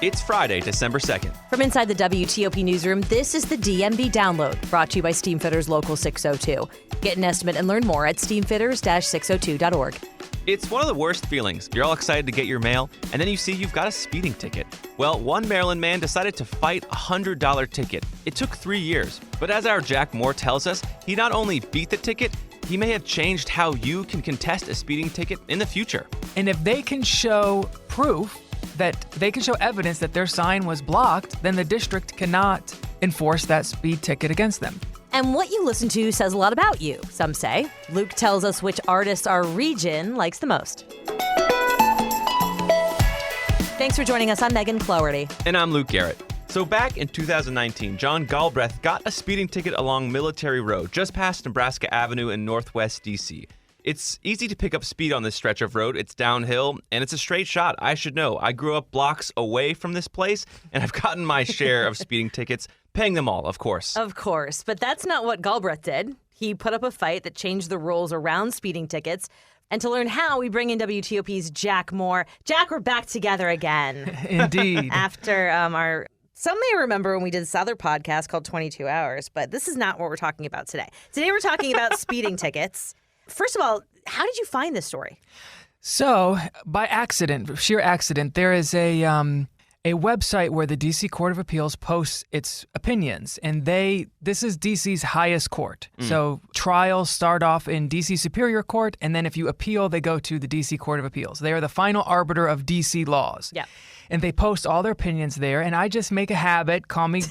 It's Friday, December 2nd. From inside the WTOP newsroom, this is the DMV Download, brought to you by Steamfitters Local 602. Get an estimate and learn more at steamfitters-602.org. It's one of the worst feelings. You're all excited to get your mail, and then you see you've got a speeding ticket. Well, one Maryland man decided to fight a $100 ticket. It took 3 years, but as our Jack Moore tells us, he not only beat the ticket, he may have changed how you can contest a speeding ticket in the future. And if they can show proof that they can show evidence that their sign was blocked, then the district cannot enforce that speed ticket against them. And what you listen to says a lot about you, some say. Luke tells us which artists our region likes the most. Thanks for joining us. I'm Megan Cloherty. And I'm Luke Garrett. So back in 2019, John Galbraith got a speeding ticket along Military Road, just past Nebraska Avenue in northwest D.C. It's easy to pick up speed on this stretch of road. It's downhill, and it's a straight shot. I should know. I grew up blocks away from this place, and I've gotten my share of speeding tickets, paying them all, of course. Of course, but that's not what Galbraith did. He put up a fight that changed the rules around speeding tickets. And to learn how, we bring in WTOP's Jack Moore. Jack, we're back together again. Indeed. After some may remember when we did this other podcast called 22 Hours, but this is not what we're talking about today. Today we're talking about speeding tickets. First of all, how did you find this story? So, by accident, sheer accident, there is a website where the D.C. Court of Appeals posts its opinions, and this is D.C.'s highest court. So trials start off in D.C. Superior Court, and then if you appeal, they go to the D.C. Court of Appeals. They are the final arbiter of D.C. laws. Yeah. And they post all their opinions there, and I just make a habit, call me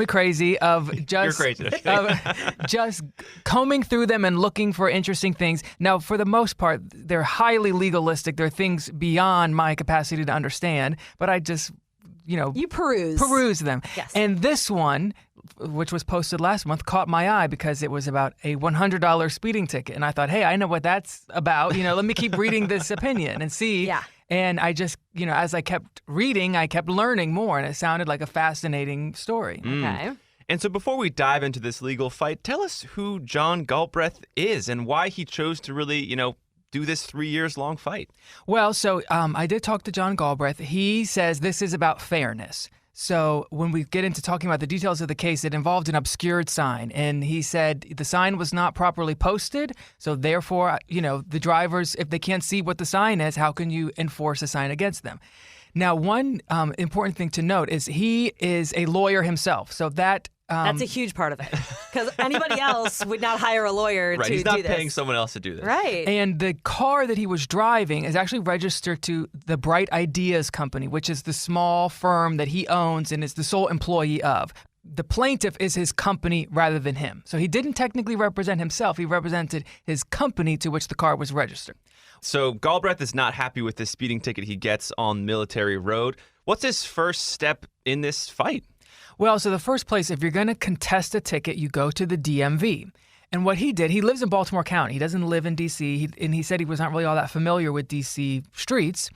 crazy, of just You're crazy. Okay. just combing through them and looking for interesting things. Now, for the most part, they're highly legalistic. They're things beyond my capacity to understand, but I just, You peruse. peruse them. Yes. And this one, which was posted last month, caught my eye because it was about a $100 speeding ticket. And I thought, hey, I know what that's about. Let me keep reading this opinion and see. Yeah. And I just, as I kept reading, I kept learning more, and it sounded like a fascinating story. Okay. And so before we dive into this legal fight, tell us who John Galbraith is and why he chose to really, do this 3 years long fight. Well, so I did talk to John Galbraith. He says this is about fairness. So when we get into talking about the details of the case, it involved an obscured sign. And he said the sign was not properly posted. So therefore, the drivers, if they can't see what the sign is, how can you enforce a sign against them? Now, one important thing to note is he is a lawyer himself. So that's a huge part of it. Because anybody else would not hire a lawyer Right, to he's do not this. paying someone else to do this. Right. And the car that he was driving is actually registered to the Bright Ideas Company, which is the small firm that he owns and is the sole employee of. The plaintiff is his company rather than him. So he didn't technically represent himself. He represented his company to which the car was registered. So Galbraith is not happy with the speeding ticket he gets on Military Road. What's his first step in this fight? Well, so the first place, if you're going to contest a ticket, you go to the DMV. And what he did, he lives in Baltimore County. He doesn't live in D.C., and he said he was not really all that familiar with D.C. streets.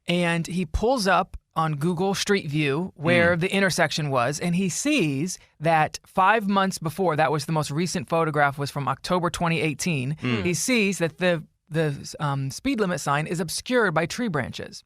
And he pulls up on Google Street View where the intersection was, and he sees that 5 months before, that was the most recent photograph, was from October 2018, he sees that the speed limit sign is obscured by tree branches.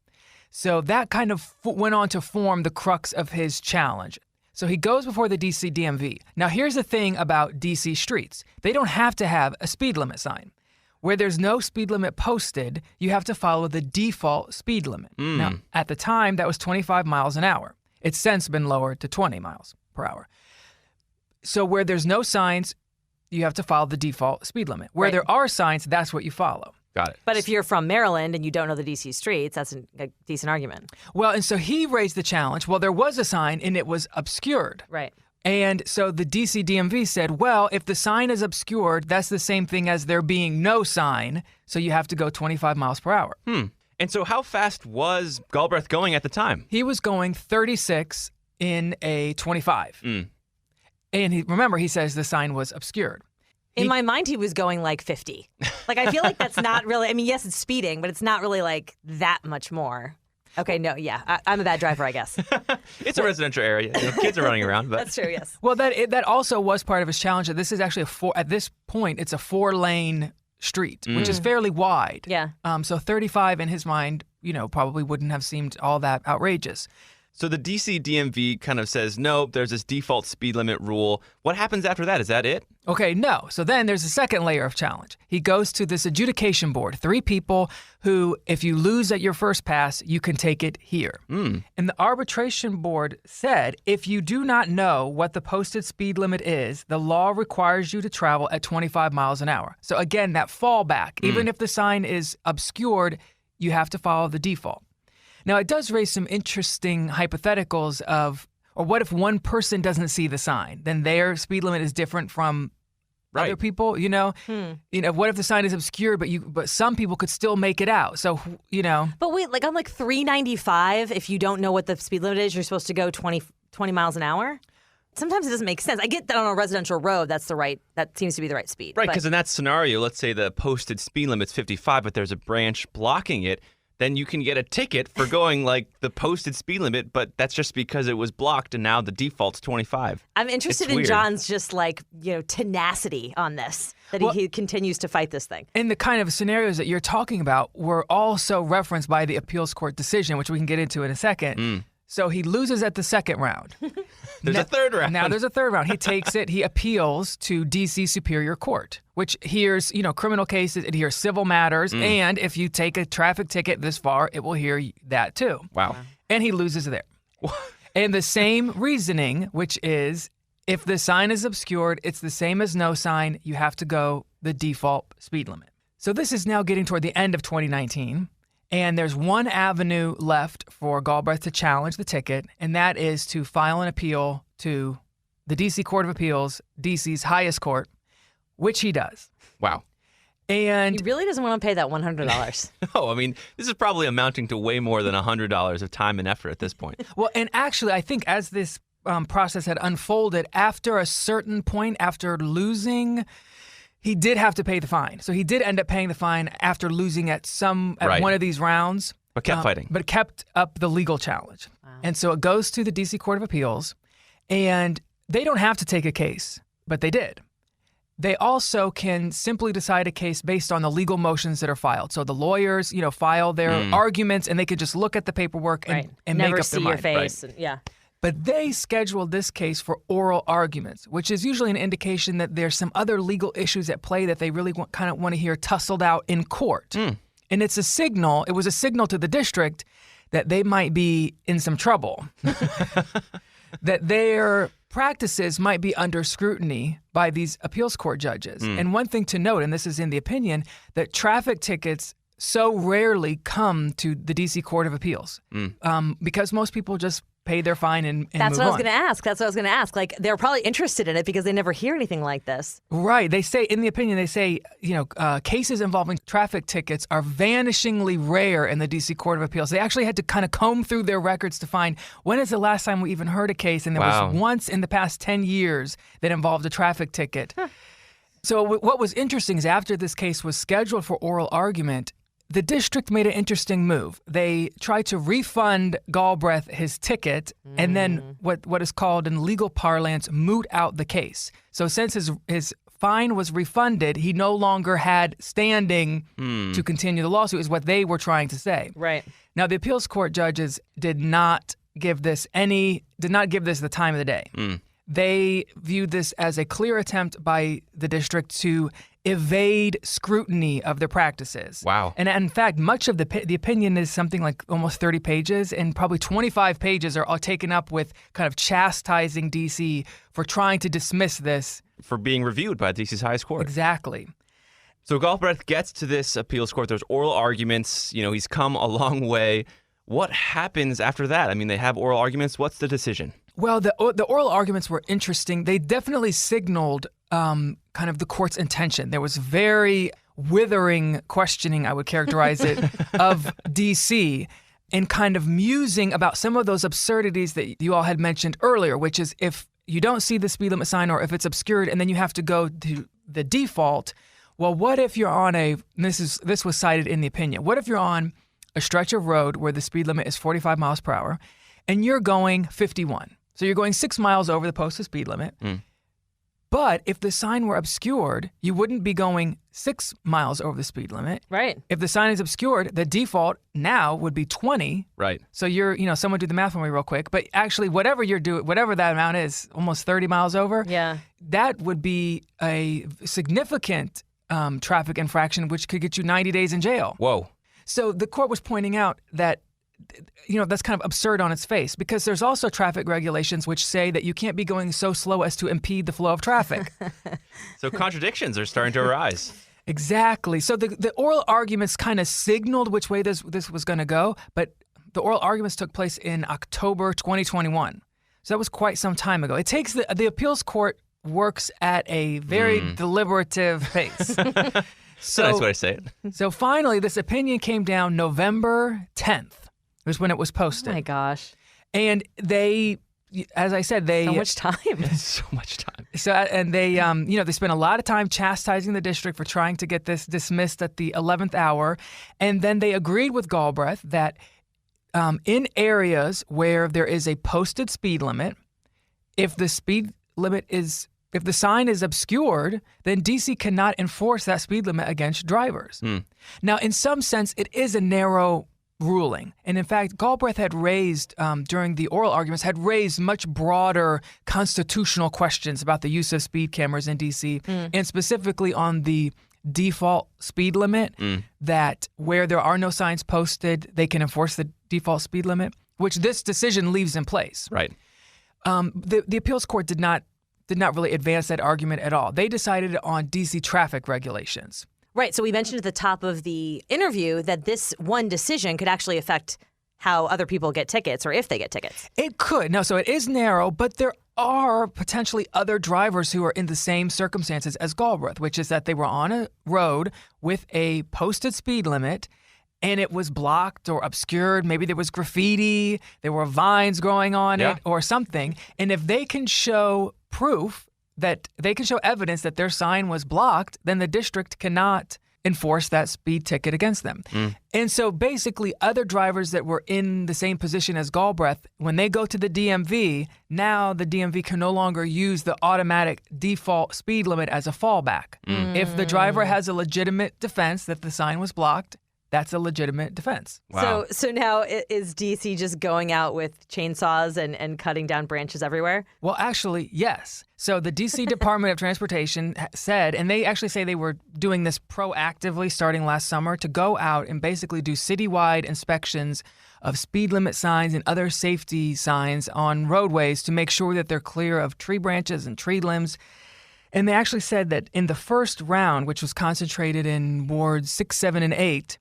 So that kind of went on to form the crux of his challenge. So he goes before the D.C. DMV. Now, here's the thing about D.C. streets. They don't have to have a speed limit sign. Where there's no speed limit posted, you have to follow the default speed limit. Now, at the time, that was 25 miles an hour. It's since been lowered to 20 miles per hour. So where there's no signs, you have to follow the default speed limit. Where Right. there are signs, that's what you follow. Got it. But if you're from Maryland and you don't know the D.C. streets, that's a decent argument. Well, and so he raised the challenge. Well, there was a sign, and it was obscured. Right. And so the DC DMV said, well, if the sign is obscured, that's the same thing as there being no sign, so you have to go 25 miles per hour. And so how fast was Galbraith going at the time? He was going 36 in a 25. And remember, he says the sign was obscured. In my mind, he was going like 50. Like, I feel like that's not really, I mean, yes, it's speeding, but it's not really like that much more. Okay, no, yeah, I'm a bad driver, I guess. It's a residential area. Kids are running around. But That's true, yes. Well, that also was part of his challenge. That this is actually at this point, it's a 4-lane street, which is fairly wide. Yeah. So 35 in his mind, probably wouldn't have seemed all that outrageous. So the DC DMV kind of says, no, there's this default speed limit rule. What happens after that? Is that it? Okay, no. So then there's a second layer of challenge. He goes to this adjudication board, 3 people who, if you lose at your first pass, you can take it here. And the arbitration board said, if you do not know what the posted speed limit is, the law requires you to travel at 25 miles an hour. So again, that fallback, even if the sign is obscured, you have to follow the default. Now, it does raise some interesting hypotheticals of, or what if one person doesn't see the sign? Then their speed limit is different from other people, you know? What if the sign is obscured, but some people could still make it out? So, But wait, like on like 395, if you don't know what the speed limit is, you're supposed to go 20 miles an hour? Sometimes it doesn't make sense. I get that on a residential road, that seems to be the right speed. Right, because in that scenario, let's say the posted speed limit's 55, but there's a branch blocking it, then you can get a ticket for going like the posted speed limit, but that's just because it was blocked and now the default's 25. I'm interested in John's just like, tenacity on this, that he continues to fight this thing. And the kind of scenarios that you're talking about were also referenced by the appeals court decision, which we can get into in a second. So he loses at the second round. There's a third round. Now there's a third round. He takes it. He appeals to D.C. Superior Court, which hears, criminal cases. It hears civil matters. And if you take a traffic ticket this far, it will hear that too. Wow. And he loses there. And the same reasoning, which is if the sign is obscured, it's the same as no sign. You have to go the default speed limit. So this is now getting toward the end of 2019. And there's one avenue left for Galbraith to challenge the ticket, and that is to file an appeal to the D.C. Court of Appeals, D.C.'s highest court, which he does. Wow. And he really doesn't want to pay that $100. No, I mean, this is probably amounting to way more than $100 of time and effort at this point. Well, and actually, I think as this process had unfolded, after a certain point, after losing, he did have to pay the fine. So he did end up paying the fine after losing at one of these rounds. But kept fighting. But kept up the legal challenge. Wow. And so it goes to the D.C. Court of Appeals, and they don't have to take a case, but they did. They also can simply decide a case based on the legal motions that are filed. So the lawyers, file their arguments, and they could just look at the paperwork and make up their mind. Never see your face. Right. But they scheduled this case for oral arguments, which is usually an indication that there's some other legal issues at play that they really want to hear tussled out in court. And it was a signal to the district that they might be in some trouble, that their practices might be under scrutiny by these appeals court judges. And one thing to note, and this is in the opinion, that traffic tickets so rarely come to the D.C. Court of Appeals because most people just pay their fine and That's move what I was on. going to ask. Like, they're probably interested in it because they never hear anything like this. Right. They say, in the opinion, cases involving traffic tickets are vanishingly rare in the D.C. Court of Appeals. They actually had to kind of comb through their records to find when is the last time we even heard a case, and there was once in the past 10 years that involved a traffic ticket. So what was interesting is after this case was scheduled for oral argument, the district made an interesting move. They tried to refund Galbraith his ticket and then what is called in legal parlance, moot out the case. So since his fine was refunded, he no longer had standing to continue the lawsuit, is what they were trying to say. Right. Now, the appeals court judges did not give this the time of the day. They viewed this as a clear attempt by the district to evade scrutiny of their practices. Wow. And in fact, much of the opinion is something like almost 30 pages, and probably 25 pages are all taken up with kind of chastising D.C. for trying to dismiss this. For being reviewed by D.C.'s highest court. Exactly. So Galbraith gets to this appeals court. There's oral arguments. He's come a long way. What happens after that? I mean, they have oral arguments. What's the decision? Well, the oral arguments were interesting. They definitely signaled kind of the court's intention. There was very withering questioning, I would characterize it, of D.C. and kind of musing about some of those absurdities that you all had mentioned earlier, which is if you don't see the speed limit sign or if it's obscured and then you have to go to the default, well, what if you're on this was cited in the opinion, what if you're on a stretch of road where the speed limit is 45 miles per hour and you're going 51? So you're going 6 miles over the posted speed limit. But if the sign were obscured, you wouldn't be going 6 miles over the speed limit. Right. If the sign is obscured, the default now would be 20. Right. So someone do the math for me real quick. But actually, whatever that amount is, almost 30 miles over, Yeah. that would be a significant traffic infraction, which could get you 90 days in jail. Whoa. So the court was pointing out that, that's kind of absurd on its face, because there's also traffic regulations which say that you can't be going so slow as to impede the flow of traffic. So contradictions are starting to arise. Exactly. So the oral arguments kind of signaled which way this was going to go, but the oral arguments took place in October 2021. So that was quite some time ago. It takes the appeals court works at a very deliberative pace. So that's nice way to say it. So finally, this opinion came down November 10th. Was when it was posted. Oh my gosh. And they, as I said, So much time. So much time. So and they, they spent a lot of time chastising the district for trying to get this dismissed at the 11th hour, and then they agreed with Galbraith that in areas where there is a posted speed limit, if the sign is obscured, then DC cannot enforce that speed limit against drivers. Now, in some sense, it is a narrow ruling. And in fact, Galbraith had raised, during the oral arguments, much broader constitutional questions about the use of speed cameras in D.C., and specifically on the default speed limit, that where there are no signs posted, they can enforce the default speed limit, which this decision leaves in place. Right. The appeals court did not really advance that argument at all. They decided on D.C. traffic regulations. Right. So we mentioned at the top of the interview that this one decision could actually affect how other people get tickets, or if they get tickets. It could. No, so it is narrow, but there are potentially other drivers who are in the same circumstances as Galbraith, which is that they were on a road with a posted speed limit and it was blocked or obscured. Maybe there was graffiti, there were vines growing on it or something. And if they can show proof that they can show evidence that their sign was blocked, then the district cannot enforce that speed ticket against them. And so basically other drivers that were in the same position as Galbraith, when they go to the DMV, now the DMV can no longer use the automatic default speed limit as a fallback. If the driver has a legitimate defense that the sign was blocked, that's a legitimate defense. Wow. So now is DC just going out with chainsaws and cutting down branches everywhere? Well, actually, yes. So the DC Department of Transportation said, and they actually say they were doing this proactively starting last summer, to go out and basically do citywide inspections of speed limit signs and other safety signs on roadways to make sure that they're clear of tree branches and tree limbs. And they actually said that in the first round, which was concentrated in wards 6, 7, and 8,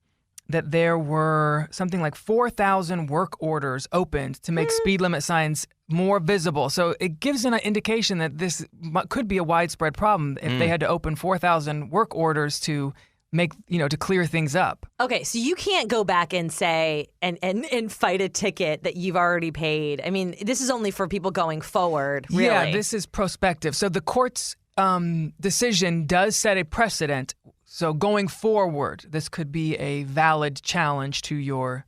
that there were something like 4,000 work orders opened to make speed limit signs more visible. So it gives an indication that this could be a widespread problem if they had to open 4,000 work orders to make, to clear things up. Okay, so you can't go back and say and fight a ticket that you've already paid. I mean, this is only for people going forward, really. Yeah, this is prospective. So the court's decision does set a precedent. So going forward, this could be a valid challenge to your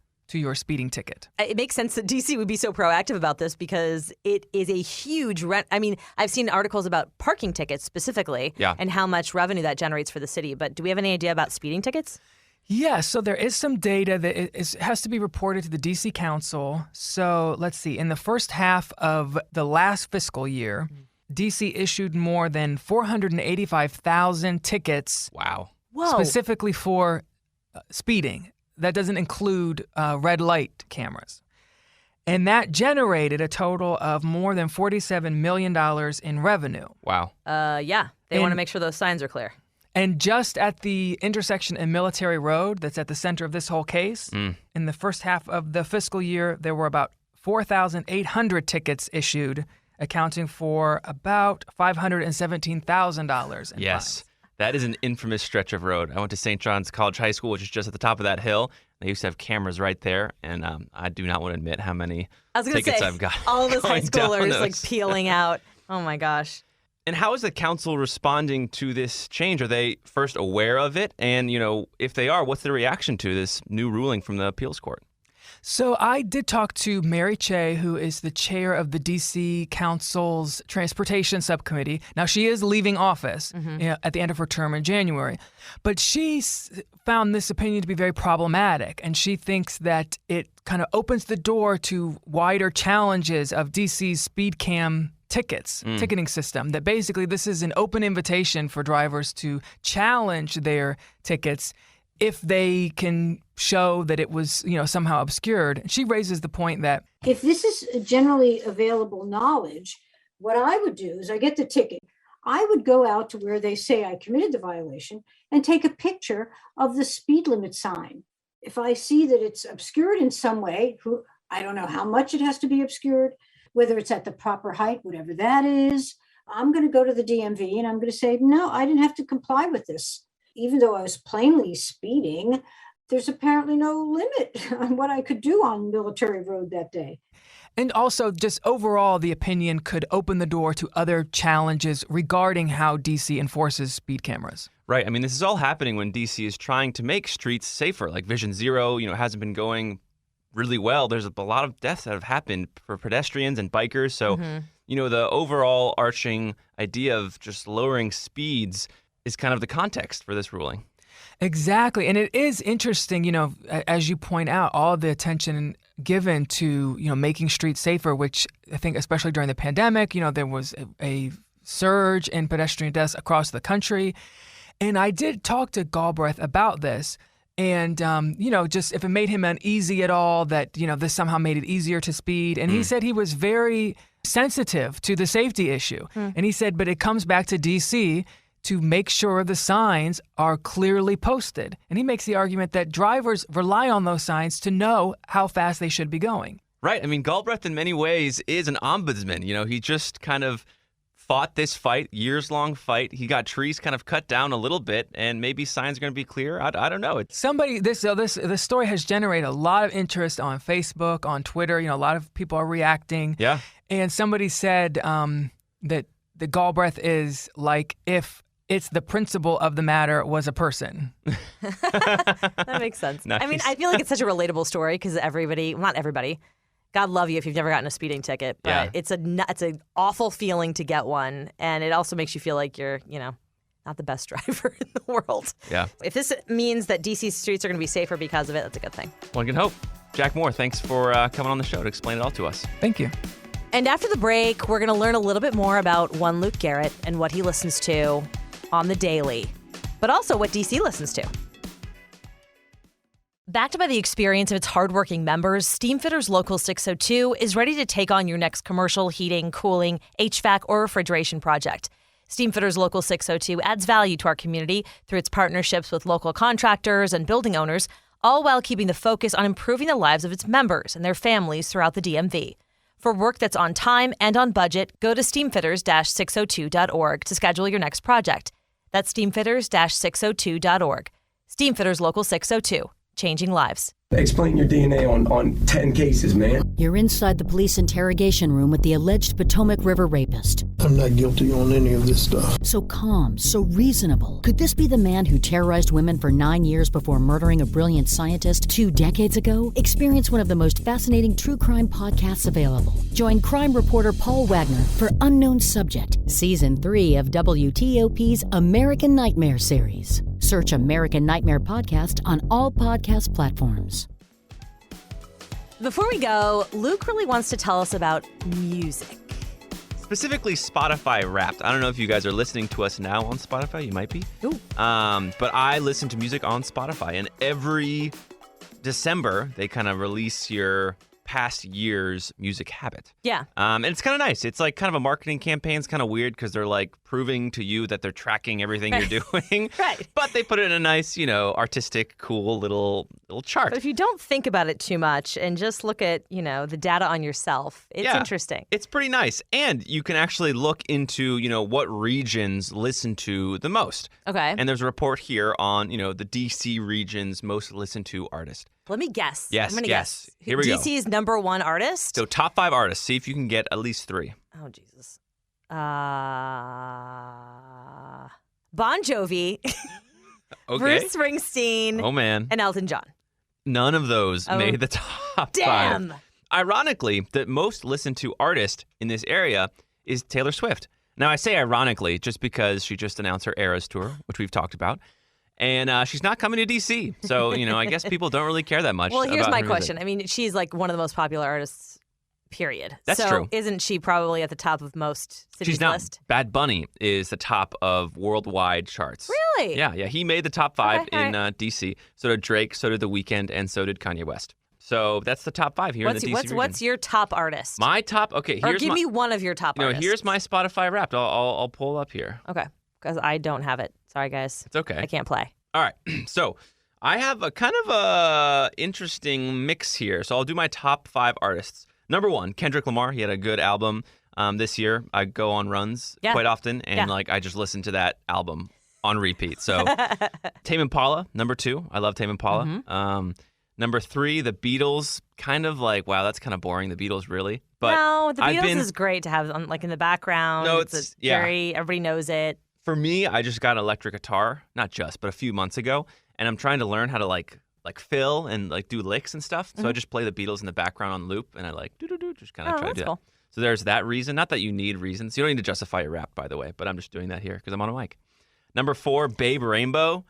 speeding ticket. It makes sense that DC would be so proactive about this because it is a huge rent. I mean, I've seen articles about parking tickets specifically and how much revenue that generates for the city. But do we have any idea about speeding tickets? Yeah, so there is some data that has to be reported to the DC Council. So let's see. In the first half of the last fiscal year, DC issued more than 485,000 tickets. Wow. Whoa. Specifically for speeding. That doesn't include red light cameras. And that generated a total of more than $47 million in revenue. Wow. Yeah. They want to make sure those signs are clear. And just at the intersection in Military Road, that's at the center of this whole case, in the first half of the fiscal year, there were about 4,800 tickets issued, accounting for about $517,000 in fines. That is an infamous stretch of road. I went to St. John's College High School, which is just at the top of that hill. They used to have cameras right there, and I do not want to admit how many tickets I've got. All those high schoolers like peeling out. Oh my gosh. And how is the council responding to this change? Are they first aware of it? And, if they are, what's their reaction to this new ruling from the appeals court? So I did talk to Mary Che, who is the chair of the D.C. Council's Transportation Subcommittee. Now, she is leaving office at the end of her term in January, but she found this opinion to be very problematic, and she thinks that it kind of opens the door to wider challenges of D.C.'s speed cam ticketing system, that basically this is an open invitation for drivers to challenge their tickets if they can show that it was, somehow obscured. She raises the point that if this is generally available knowledge, what I would do is I get the ticket. I would go out to where they say I committed the violation and take a picture of the speed limit sign. If I see that it's obscured in some way, I don't know how much it has to be obscured, whether it's at the proper height, whatever that is, I'm going to go to the DMV and I'm going to say, no, I didn't have to comply with this. Even though I was plainly speeding, there's apparently no limit on what I could do on Military Road that day. And also, just overall, the opinion could open the door to other challenges regarding how D.C. enforces speed cameras. Right. I mean, this is all happening when D.C. is trying to make streets safer. Like Vision Zero, hasn't been going really well. There's a lot of deaths that have happened for pedestrians and bikers. So, the overall arching idea of just lowering speeds is kind of the context for this ruling. Exactly. And it is interesting, as you point out, all the attention given to, making streets safer, which I think especially during the pandemic, there was a surge in pedestrian deaths across the country. And I did talk to Galbraith about this. And, just if it made him uneasy at all that, this somehow made it easier to speed. And he said he was very sensitive to the safety issue. And he said, but it comes back to D.C. to make sure the signs are clearly posted. And he makes the argument that drivers rely on those signs to know how fast they should be going. Right. I mean, Galbraith in many ways is an ombudsman. He just kind of fought this fight, years-long fight. He got trees kind of cut down a little bit, and maybe signs are going to be clear. I don't know. This story has generated a lot of interest on Facebook, on Twitter. A lot of people are reacting. Yeah. And somebody said that the Galbraith is like if it's the principle of the matter was a person. That makes sense. Nice. I mean, I feel like it's such a relatable story because not everybody, God love you if you've never gotten a speeding ticket, but it's an awful feeling to get one, and it also makes you feel like you're, not the best driver in the world. Yeah. If this means that DC's streets are going to be safer because of it, that's a good thing. One can hope. Jack Moore, thanks for coming on the show to explain it all to us. Thank you. And after the break, we're going to learn a little bit more about one Luke Garrett and what he listens to on the daily, but also what DC listens to. Backed by the experience of its hardworking members, Steamfitters Local 602 is ready to take on your next commercial, heating, cooling, HVAC, or refrigeration project. Steamfitters Local 602 adds value to our community through its partnerships with local contractors and building owners, all while keeping the focus on improving the lives of its members and their families throughout the DMV. For work that's on time and on budget, go to steamfitters-602.org to schedule your next project. That's steamfitters-602.org. Steamfitters Local 602. Changing lives. Explain your DNA on 10 cases, man. You're inside the police interrogation room with the alleged Potomac River rapist. I'm not guilty on any of this stuff. So calm, so reasonable. Could this be the man who terrorized women for 9 years before murdering a brilliant scientist 2 decades ago? Experience one of the most fascinating true crime podcasts available. Join crime reporter Paul Wagner for Unknown Subject, Season 3 of WTOP's American Nightmare series. Search American Nightmare Podcast on all podcast platforms. Before we go, Luke really wants to tell us about music. Specifically Spotify Wrapped. I don't know if you guys are listening to us now on Spotify. You might be. Ooh. But I listen to music on Spotify, and every December they kind of release your past year's music habit. Yeah. And it's kind of nice. It's like kind of a marketing campaign. It's kind of weird because they're like proving to you that they're tracking everything you're doing. Right. But they put it in a nice, artistic, cool little chart. But if you don't think about it too much and just look at, the data on yourself, it's interesting. It's pretty nice. And you can actually look into, what regions listen to the most. Okay. And there's a report here on, the DC region's most listened to artist. Let me guess. Yes, I'm gonna guess. guess. Here we go. DC's number one artist? So top 5 artists. See if you can get at least 3. Oh, Jesus. Bon Jovi, Okay. Bruce Springsteen, Oh, man. and Elton John. None of those made the top Damn. 5. Ironically, the most listened to artist in this area is Taylor Swift. Now, I say ironically just because she just announced her Eras Tour, which we've talked about. And she's not coming to D.C. So, I guess people don't really care that much. Well, here's about my her question. music. I mean, she's like one of the most popular artists, period. That's so true. Isn't she probably at the top of most cities' She's not. list? Bad Bunny is the top of worldwide charts. Really? Yeah. He made the top 5 Okay, in D.C. So did Drake, so did The Weeknd, and so did Kanye West. So that's the top 5 here in the D.C. region. What's your top artist? My top? Okay, or here's give me one of your top artists. Here's my Spotify Wrapped. I'll pull up here. Okay, because I don't have it. Sorry, guys. It's okay. I can't play. All right. So I have a kind of a interesting mix here. So I'll do my top 5 artists. Number 1, Kendrick Lamar. He had a good album this year. I go on runs quite often, and I just listen to that album on repeat. So Tame Impala, number 2. I love Tame Impala. Mm-hmm. Number 3, the Beatles. Kind of like, wow, that's kind of boring. The Beatles, really. But no, the Beatles is great to have in the background. No, it's very everybody knows it. For me, I just got an electric guitar, not just, but a few months ago, and I'm trying to learn how to like fill and do licks and stuff. So I just play the Beatles in the background on loop, and I just kind of try to do cool. that. So there's that reason. Not that you need reasons. You don't need to justify your rap, by the way, but I'm just doing that here because I'm on a mic. Number 4, Babe Rainbow.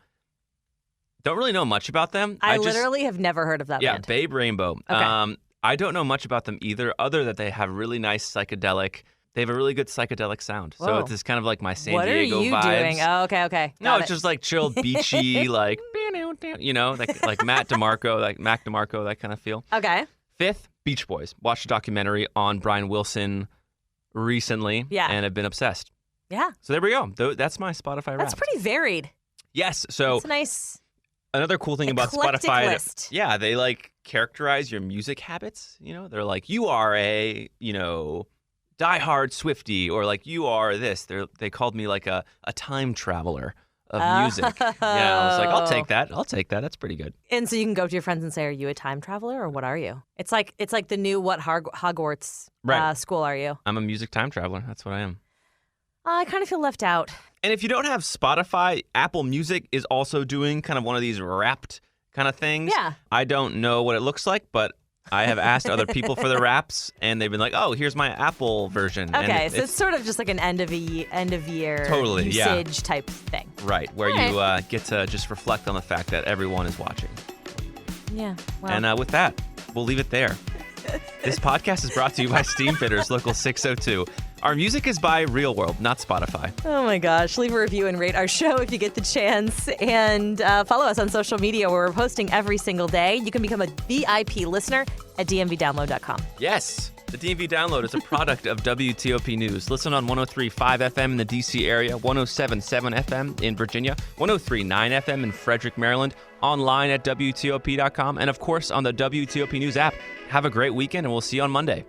Don't really know much about them. I literally have never heard of that band. Yeah, Babe Rainbow. Okay. I don't know much about them either, other that they have really nice psychedelic. They have a really good psychedelic sound. Whoa. So it's just kind of like my San what Diego are you vibes. doing? Oh, okay. No, it's just like chilled, beachy, like Mac DeMarco, that kind of feel. Okay. 5th, Beach Boys. Watched a documentary on Brian Wilson recently, and have been obsessed. Yeah. So there we go. That's my Spotify Wrapped. That's pretty varied. Yes. So it's nice. Another cool thing about Eclectic Spotify, list. They characterize your music habits. They're like, you are a diehard Swiftie, or you are this. They called me like a time traveler of music. I was like, I'll take that. That's pretty good. And so you can go to your friends and say, "Are you a time traveler, or what are you?" It's like the new Hogwarts school are you? I'm a music time traveler. That's what I am. I kind of feel left out. And if you don't have Spotify, Apple Music is also doing kind of one of these wrapped kind of things. Yeah. I don't know what it looks like, but I have asked other people for the wraps, and they've been like, "Oh, here's my Apple version." Okay, so it's sort of just like an end of year totally, usage type thing. Right, where you get to just reflect on the fact that everyone is watching. Yeah. Well. And with that, we'll leave it there. This podcast is brought to you by Steamfitters Local 602. Our music is by Real World, not Spotify. Oh my gosh. Leave a review and rate our show if you get the chance. And follow us on social media where we're posting every single day. You can become a VIP listener at dmvdownload.com. Yes. The DMV Download is a product of WTOP News. Listen on 103.5 FM in the D.C. area, 107.7 FM in Virginia, 103.9 FM in Frederick, Maryland, online at WTOP.com, and of course on the WTOP News app. Have a great weekend, and we'll see you on Monday.